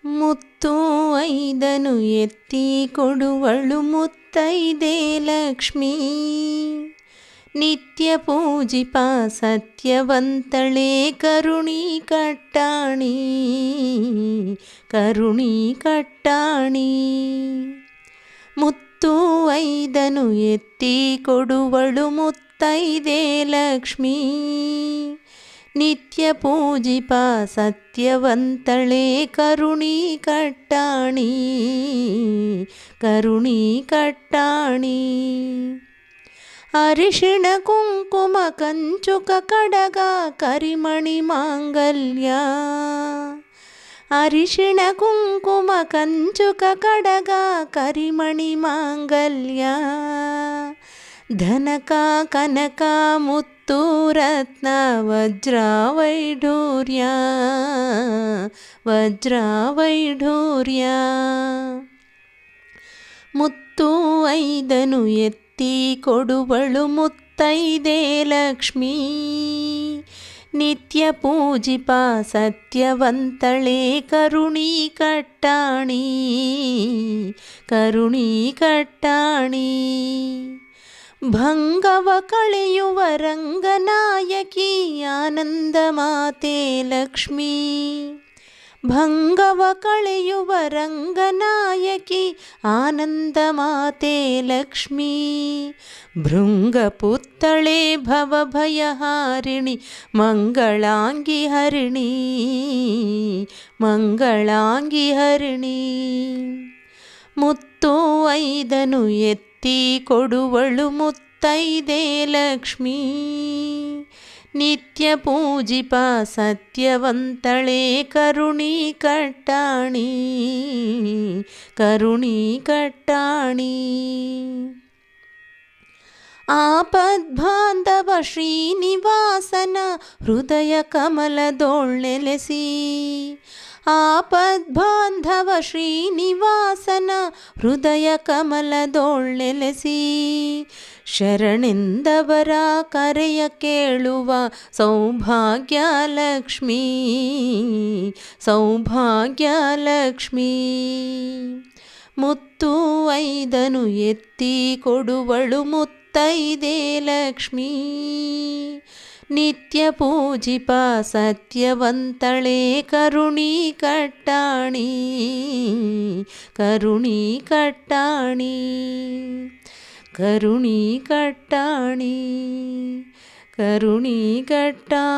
ಮುತ್ತು ಐದನು ಎತ್ತಿ ಕೊಡುವಳು ಮುತ್ತೈದೆ ಲಕ್ಷ್ಮೀ. ನಿತ್ಯ ಪೂಜಿಪ ಸತ್ಯವಂತಳೇ ಕರುಣಿ ಕಟ್ಟಾಣಿ, ಕರುಣಿ ಕಟ್ಟಾಣಿ. ಮುತ್ತು ಐದನು ಎತ್ತಿ ಕೊಡುವಳು ಮುತ್ತೈದೆ ಲಕ್ಷ್ಮೀ. ನಿತ್ಯ ಪೂಜಿಪ ಸತ್ಯವಂತಳೇ ಕರುಣಿ ಕಟ್ಟಾಣಿ, ಕರುಣಿ ಕಟ್ಟಾಣಿ. ಅರಿಶಿಣ ಕುಂಕುಮ ಕಂಚುಕ ಕಡಗ ಕರಿಮಣಿ ಮಾಂಗಲ್ಯ. ಅರಿಶಿಣ ಕುಂಕುಮ ಕಂಚುಕ ಕಡಗ ಕರಿಮಣಿ ಮಾಂಗಲ್ಯ. ಧನಕ ಕನಕ ಮುತ್ತು ರತ್ನ ವಜ್ರ ವೈಢೂರ್ಯ, ವಜ್ರ ವೈಢೂರ್ಯ. ಮುತ್ತು ಐದನು ಎತ್ತಿ ಕೊಡುವಳು ಮುತ್ತೈದೆ ಲಕ್ಷ್ಮೀ. ನಿತ್ಯ ಪೂಜಿಪ ಸತ್ಯವಂತಳೇ ಕರುಣಿ ಕಟ್ಟಾಣಿ, ಕರುಣಿ ಕಟ್ಟಾಣಿ. ಭಂಗವ ಕಳೆಯುವ ರಂಗನಾಯಕಿ ಆನಂದ ಮಾತೆ ಲಕ್ಷ್ಮೀ. ಭಂಗವ ಕಳೆಯುವ ರಂಗನಾಯಕಿ ಆನಂದ ಮಾತೆ ಲಕ್ಷ್ಮೀ. ಭೃಂಗಪುತ್ತಳೆ ಭವಭಯಹಾರಿಣಿ ಮಂಗಳಾಂಗಿ ಹರಿಣಿ, ಮಂಗಳಾಂಗಿ ಹರಿಣಿ. ಮುತ್ತು ಐದನು ಎತ್ತಿ ಕೊಡುವಳು ಮುತ್ತೈದೆ ಲಕ್ಷ್ಮೀ. ನಿತ್ಯ ಪೂಜಿಪ ಸತ್ಯವಂತಳೇ ಕರುಣಿ ಕಟ್ಟಾಣಿ, ಕರುಣಿ ಕಟ್ಟಾಣಿ. ಆಪದ್ಬಾಂಧವ ಶ್ರೀನಿವಾಸನ ಹೃದಯ ಕಮಲದೊಳ್ಳೆಲೆಸಿ. ಆಪದ್ಬಾಂಧವ ಶ್ರೀನಿವಾಸನ ಹೃದಯ ಕಮಲದೊಳ್ಳೆಲೆಸಿ. ಶರಣೆಂದವರ ಕರೆಯ ಕೇಳುವ ಸೌಭಾಗ್ಯ ಲಕ್ಷ್ಮೀ, ಸೌಭಾಗ್ಯ ಲಕ್ಷ್ಮೀ. ಮುತ್ತು ಐದನು ಎತ್ತಿ ಕೊಡುವಳು ಮುತ್ತೈದೆ ಲಕ್ಷ್ಮೀ. ನಿತ್ಯ ಪೂಜಿಪ ಸತ್ಯವಂತಳೇ ಕರುಣಿ ಕಟ್ಟಾಣಿ, ಕರುಣಿ ಕಟ್ಟಾಣಿ, ಕರುಣಿ ಕಟ್ಟಾಣಿ, ಕರುಣಿ ಕಟ್ಟಾಣಿ.